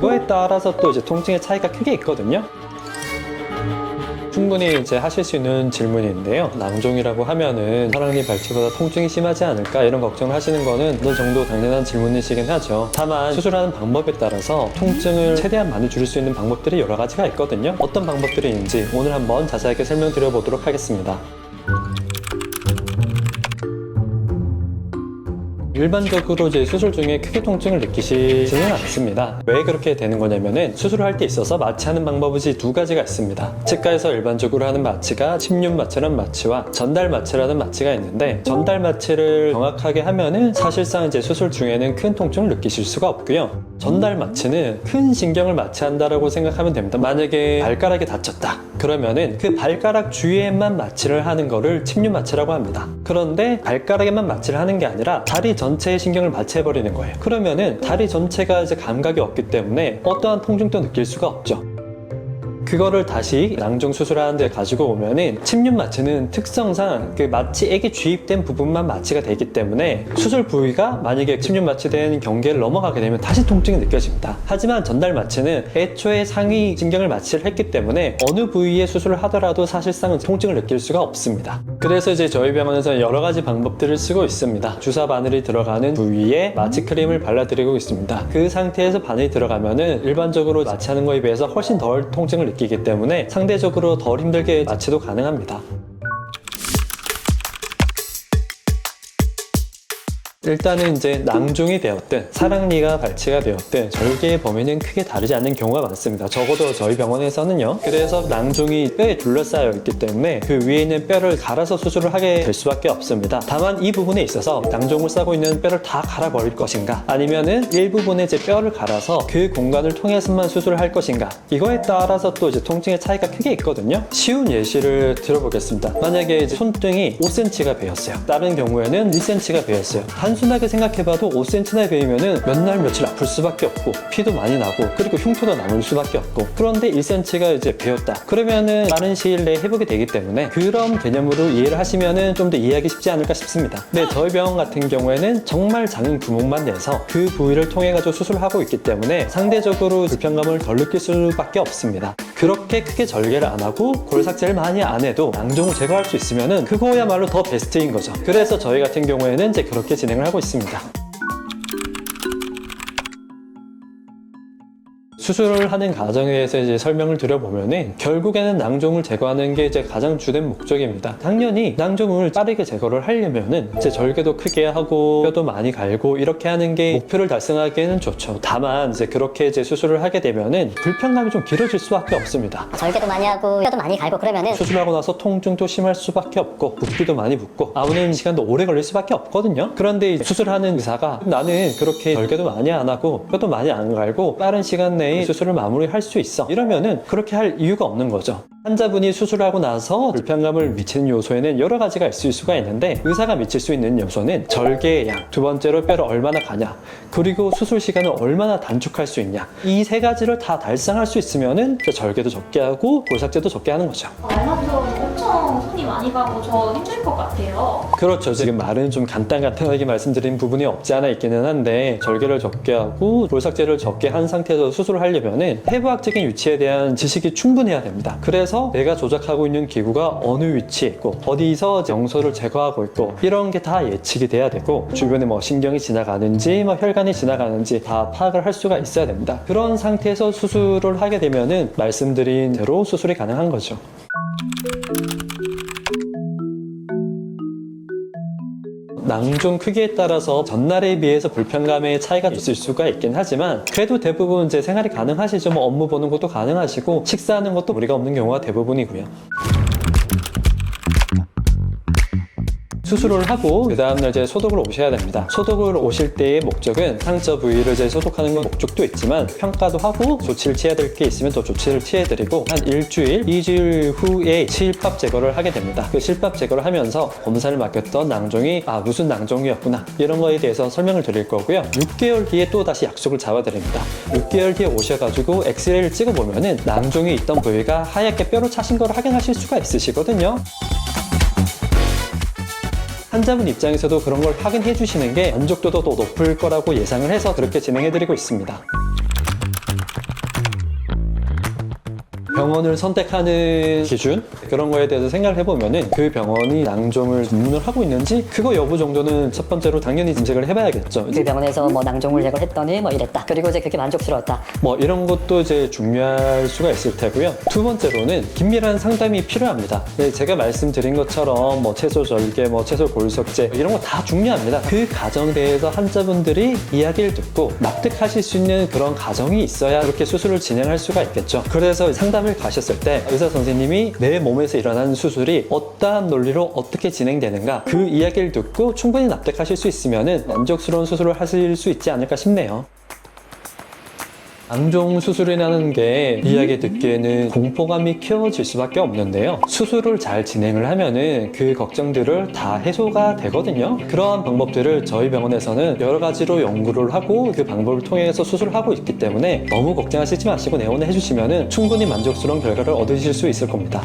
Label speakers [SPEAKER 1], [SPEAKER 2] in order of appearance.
[SPEAKER 1] 이거에 따라서 또 이제 통증의 차이가 크게 있거든요. 충분히 이제 하실 수 있는 질문인데요. 낭종이라고 하면은 사랑니 발치보다 통증이 심하지 않을까 이런 걱정을 하시는 거는 어느 정도 당연한 질문이시긴 하죠. 다만 수술하는 방법에 따라서 통증을 최대한 많이 줄일 수 있는 방법들이 여러 가지가 있거든요. 어떤 방법들이 있는지 오늘 한번 자세하게 설명드려 보도록 하겠습니다. 일반적으로 이제 수술 중에 크게 통증을 느끼시지는 않습니다. 왜 그렇게 되는 거냐면은 수술을 할 때 있어서 마취하는 방법이 두 가지가 있습니다. 치과에서 일반적으로 하는 마취가 침륜 마취라는 마취와 전달 마취라는 마취가 있는데, 전달 마취를 정확하게 하면은 사실상 이제 수술 중에는 큰 통증을 느끼실 수가 없고요. 전달 마취는 큰 신경을 마취한다라고 생각하면 됩니다. 만약에 발가락이 다쳤다 그러면은 그 발가락 주위에만 마취를 하는 거를 침륜 마취라고 합니다. 그런데 발가락에만 마취를 하는 게 아니라 다리 전체에 신경을 마취해버리는 거예요. 그러면은 다리 전체가 이제 감각이 없기 때문에 어떠한 통증도 느낄 수가 없죠. 그거를 다시 낭종 수술하는 데 가지고 오면은 침륜 마취는 특성상 그 마취액이 주입된 부분만 마취가 되기 때문에 수술 부위가 만약에 침륜 마취된 경계를 넘어가게 되면 다시 통증이 느껴집니다. 하지만 전달 마취는 애초에 상위 신경을 마취를 했기 때문에 어느 부위에 수술을 하더라도 사실상은 통증을 느낄 수가 없습니다. 그래서 이제 저희 병원에서 여러 가지 방법들을 쓰고 있습니다. 주사 바늘이 들어가는 부위에 마취 크림을 발라드리고 있습니다. 그 상태에서 바늘이 들어가면은 일반적으로 마취하는 거에 비해서 훨씬 덜 통증을 느끼기 때문에 상대적으로 덜 힘들게 마취도 가능합니다. 일단은 이제 낭종이 되었든 사랑니가 발치가 되었든 절개의 범위는 크게 다르지 않는 경우가 많습니다. 적어도 저희 병원에서는요. 그래서 낭종이 뼈에 둘러싸여 있기 때문에 그 위에 있는 뼈를 갈아서 수술을 하게 될 수밖에 없습니다. 다만 이 부분에 있어서 낭종을 싸고 있는 뼈를 다 갈아버릴 것인가, 아니면은 일부분의 이제 뼈를 갈아서 그 공간을 통해서만 수술을 할 것인가, 이거에 따라서 또 이제 통증의 차이가 크게 있거든요. 쉬운 예시를 들어보겠습니다. 만약에 이제 손등이 5cm가 베었어요. 다른 경우에는 1cm가 베었어요. 단순하게 생각해봐도 5cm나 베이면은 몇 날 며칠 아플 수밖에 없고 피도 많이 나고 그리고 흉터도 남을 수밖에 없고, 그런데 1cm가 이제 베었다 그러면은 빠른 시일 내에 회복이 되기 때문에 그런 개념으로 이해를 하시면은 좀 더 이해하기 쉽지 않을까 싶습니다. 근데 저희 병원 같은 경우에는 정말 작은 구멍만 내서 그 부위를 통해 가지고 수술을 하고 있기 때문에 상대적으로 불편감을 덜 느낄 수밖에 없습니다. 그렇게 크게 절개를 안 하고 골 삭제를 많이 안 해도 낭종을 제거할 수 있으면은 그거야말로 더 베스트인 거죠. 그래서 저희 같은 경우에는 이제 그렇게 진행을 하고 있습니다. 수술을 하는 과정에 대해서 이제 설명을 드려보면은 결국에는 낭종을 제거하는 게 이제 가장 주된 목적입니다. 당연히 낭종을 빠르게 제거를 하려면은 이제 절개도 크게 하고 뼈도 많이 갈고 이렇게 하는 게 목표를 달성하기에는 좋죠. 다만 이제 그렇게 이제 수술을 하게 되면은 불편감이 좀 길어질 수밖에 없습니다.
[SPEAKER 2] 절개도 많이 하고 뼈도 많이 갈고 그러면은
[SPEAKER 1] 수술하고 나서 통증도 심할 수밖에 없고 붓기도 많이 붓고 나오는 시간도 오래 걸릴 수밖에 없거든요. 그런데 수술하는 의사가 나는 그렇게 절개도 많이 안 하고 뼈도 많이 안 갈고 빠른 시간 내에 수술을 마무리할 수 있어, 이러면은 그렇게 할 이유가 없는 거죠. 환자분이 수술하고 나서 불편감을 미치는 요소에는 여러 가지가 있을 수가 있는데, 의사가 미칠 수 있는 요소는 절개의 양, 두 번째로 뼈를 얼마나 가냐, 그리고 수술 시간을 얼마나 단축할 수 있냐, 이 세 가지를 다 달성할 수 있으면은 절개도 적게 하고 골삭제도 적게 하는 거죠.
[SPEAKER 3] 말만 들어도 엄청 손이 많이 가고 저 힘들 것 같아요.
[SPEAKER 1] 그렇죠. 지금 말은 좀 간단하게 말씀드린 부분이 없지 않아 있기는 한데, 절개를 적게 하고 골삭제를 적게 한 상태에서 수술을 하려면은 해부학적인 위치에 대한 지식이 충분해야 됩니다. 그래서 내가 조작하고 있는 기구가 어느 위치에 있고 어디서 영소를 제거하고 있고 이런 게 다 예측이 돼야 되고, 주변에 뭐 신경이 지나가는지 뭐 혈관이 지나가는지 다 파악을 할 수가 있어야 됩니다. 그런 상태에서 수술을 하게 되면은 말씀드린 대로 수술이 가능한 거죠. 낭종 크기에 따라서 전날에 비해서 불편감의 차이가 있을 수가 있긴 하지만 그래도 대부분 이제 생활이 가능하시죠. 뭐 업무 보는 것도 가능하시고 식사하는 것도 무리가 없는 경우가 대부분이고요. 수술을 하고 그 다음날 이제 소독을 오셔야 됩니다. 소독을 오실 때의 목적은 상처 부위를 이제 소독하는 건 목적도 있지만 평가도 하고 조치를 취해야 될 게 있으면 또 조치를 취해드리고 한 일주일, 2주일 후에 실밥 제거를 하게 됩니다. 그 실밥 제거를 하면서 검사를 맡겼던 낭종이 무슨 낭종이었구나 이런 거에 대해서 설명을 드릴 거고요. 6개월 뒤에 또 다시 약속을 잡아드립니다. 6개월 뒤에 오셔가지고 엑스레이를 찍어보면은 낭종이 있던 부위가 하얗게 뼈로 차신 걸 확인하실 수가 있으시거든요. 환자분 입장에서도 그런 걸 확인해 주시는 게 만족도도 더 높을 거라고 예상을 해서 그렇게 진행해 드리고 있습니다. 병원을 선택하는 기준 그런 거에 대해서 생각을 해보면은 그 병원이 낭종을 전문을 하고 있는지 그거 여부 정도는 첫 번째로 당연히 인식을 해봐야겠죠.
[SPEAKER 4] 그 병원에서 뭐 낭종을 제거를 했더니 뭐 이랬다. 그리고 이제 그게 만족스러웠다.
[SPEAKER 1] 뭐 이런 것도 이제 중요할 수가 있을 테고요. 두 번째로는 긴밀한 상담이 필요합니다. 네, 제가 말씀드린 것처럼 뭐 채소 절개, 뭐 채소 골석제 이런 거 다 중요합니다. 그 과정에 대해서 환자분들이 이야기를 듣고 납득하실 수 있는 그런 과정이 있어야 그렇게 수술을 진행할 수가 있겠죠. 그래서 상담을 가셨을 때 의사 선생님이 내 몸에서 일어나는 수술이 어떠한 논리로 어떻게 진행되는가 그 이야기를 듣고 충분히 납득하실 수 있으면은 만족스러운 수술을 하실 수 있지 않을까 싶네요. 낭종 수술이라는 게 이야기 듣기에는 공포감이 키워질 수밖에 없는데요. 수술을 잘 진행을 하면은 그 걱정들을 다 해소가 되거든요. 그러한 방법들을 저희 병원에서는 여러 가지로 연구를 하고 그 방법을 통해서 수술을 하고 있기 때문에 너무 걱정하시지 마시고 내원을 해주시면은 충분히 만족스러운 결과를 얻으실 수 있을 겁니다.